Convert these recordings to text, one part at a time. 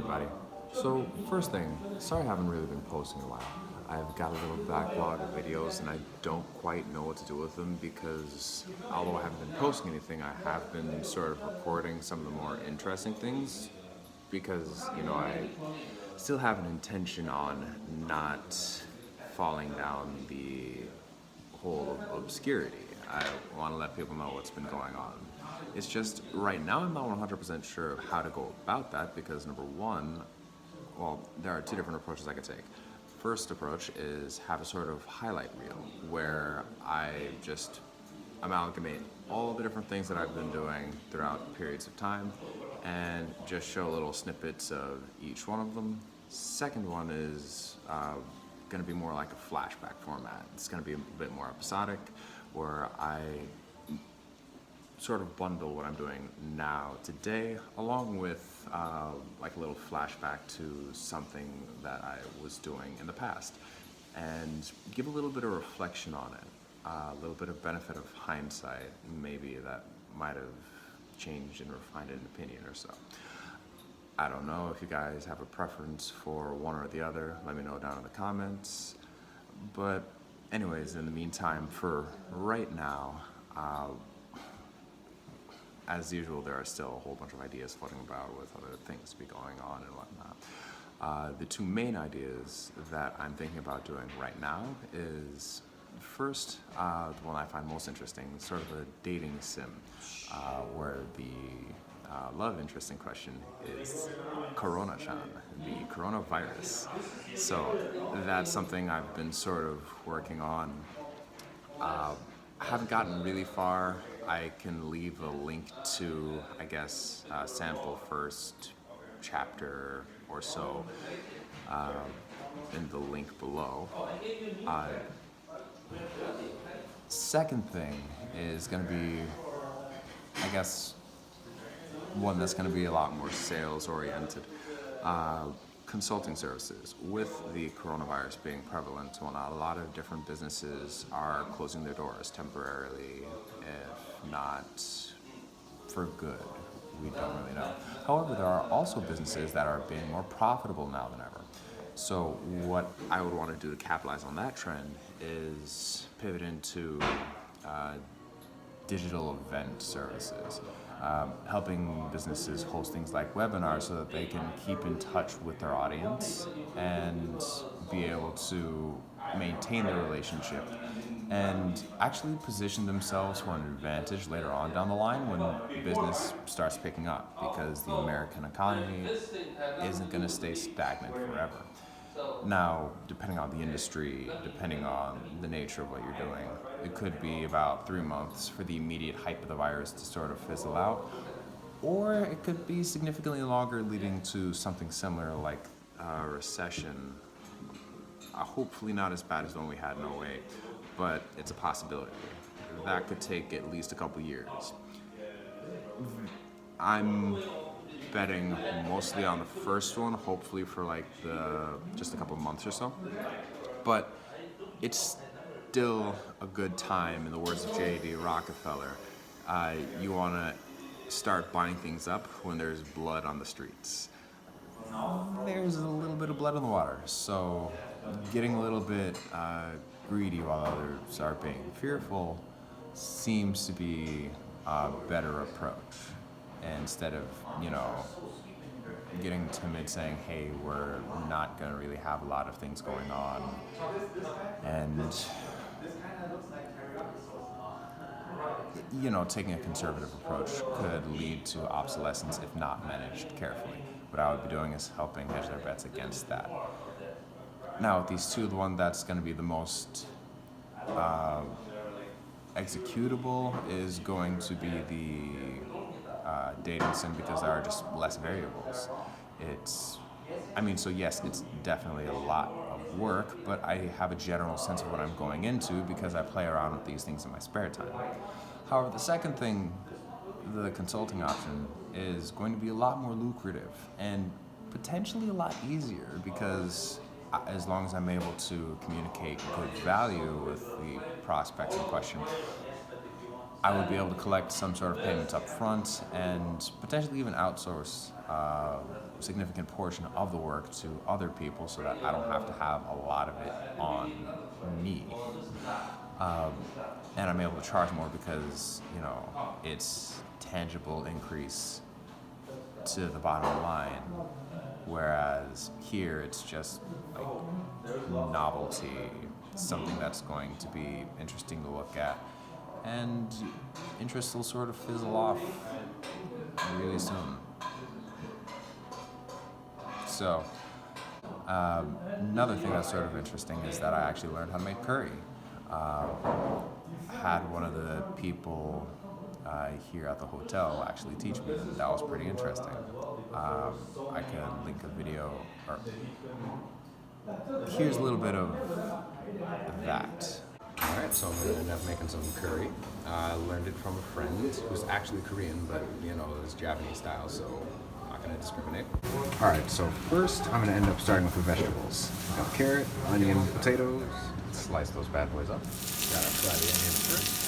everybody. So, first thing, sorry I haven't really been posting in a while. I've got a little backlog of videos and I don't quite know what to do with them because although I haven't been posting anything, I have been sort of recording some of the more interesting things because, I still have an intention on not falling down the hole of obscurity. I want to let people know what's been going on. It's just right now I'm not 100% sure of how to go about that because number one, well, there are two different approaches I could take. First approach is have a sort of highlight reel where I just amalgamate all the different things that I've been doing throughout periods of time and just show little snippets of each one of them. Second one is going to be more like a flashback format. It's going to be a bit more episodic where I sort of bundle what I'm doing now today along with like a little flashback to something that I was doing in the past and give a little bit of reflection on it, a little bit of benefit of hindsight, maybe that might have changed and refined an opinion or so. I don't know if you guys have a preference for one or the other. Let me know down in the comments. But anyways, in the meantime, for right now, as usual, there are still a whole bunch of ideas floating about with other things to be going on and whatnot. The two main ideas that I'm thinking about doing right now is first, the one I find most interesting, sort of a dating sim, where the love interest in question is Corona-chan, the coronavirus. So that's something I've been sort of working on. I haven't gotten really far. I can leave a link to, I guess, sample first chapter or so in the link below. Second thing is going to be, I guess, one that's going to be a lot more sales oriented. Consulting services. With the coronavirus being prevalent, a lot of different businesses are closing their doors temporarily, if not for good. We don't really know. However, there are also businesses that are being more profitable now than ever. So what I would want to do to capitalize on that trend is pivot into digital event services, helping businesses host things like webinars so that they can keep in touch with their audience and be able to maintain their relationship and actually position themselves for an advantage later on down the line when business starts picking up, because the American economy isn't going to stay stagnant forever. Now, depending on the industry, depending on the nature of what you're doing, it could be about 3 months for the immediate hype of the virus to sort of fizzle out, or it could be significantly longer, leading to something similar like a recession. Hopefully not as bad as the one we had in '08, but it's a possibility. That could take at least a couple years. I'm betting mostly on the first one, hopefully for like just a couple months or so. But it's still a good time, in the words of J.D. Rockefeller. You want to start buying things up when there's blood on the streets. There's a little bit of blood in the water, so getting a little bit greedy while others are being fearful seems to be a better approach. Instead of, getting timid saying, hey, we're not going to really have a lot of things going on. And, taking a conservative approach could lead to obsolescence if not managed carefully. What I would be doing is helping hedge their bets against that. Now, with these two, the one that's going to be the most executable is going to be the dating sim, because there are just less variables. Yes, it's definitely a lot of work, but I have a general sense of what I'm going into because I play around with these things in my spare time. However, the second thing, the consulting option, is going to be a lot more lucrative and potentially a lot easier, because as long as I'm able to communicate good value with the prospects in question, I would be able to collect some sort of payments up front and potentially even outsource significant portion of the work to other people so that I don't have to have a lot of it on me. And I'm able to charge more because, you know, it's tangible increase to the bottom line. Whereas here it's just like novelty, something that's going to be interesting to look at. And interest will sort of fizzle off really soon. So, another thing that's sort of interesting is that I actually learned how to make curry. Had one of the people here at the hotel actually teach me, and that was pretty interesting. I can link a video, or here's a little bit of that. Alright, so I'm going to end up making some curry. I learned it from a friend who's actually Korean, but you know, it's Japanese style, so I'm not going to discriminate. Alright, so first I'm going to end up starting with the vegetables. Got carrot, onion, potatoes. Let's slice those bad boys up. Gotta fry the onions first.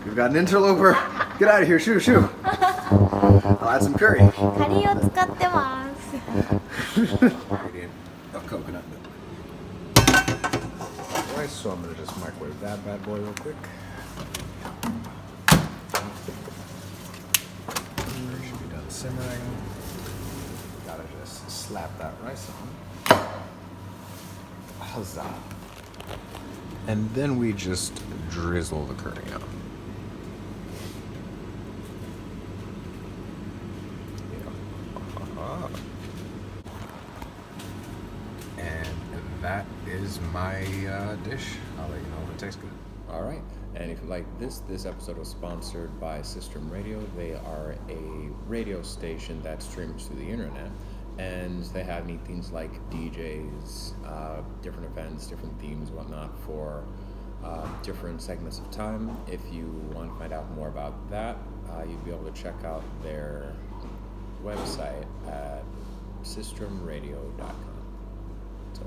We've got an interloper. Get out of here, shoo, shoo. I'll add some curry. カリを使ってます。 Ingredient of coconut milk. Alright, so I'm gonna just microwave that bad boy real quick. Curry should be done simmering. Gotta just slap that rice on. Huzzah. And then we just drizzle the curry on. And that is my dish. I'll let you know if it tastes good. All right. And if you like this episode was sponsored by System Radio. They are a radio station that streams through the internet. And they have neat things like DJs, different events, different themes, whatnot for different segments of time. If you want to find out more about that, you'd be able to check out their website at systemradio.com. So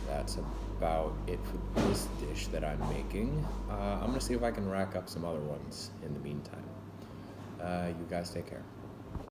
that's about it for this dish that I'm making. I'm going to see if I can rack up some other ones in the meantime. You guys take care.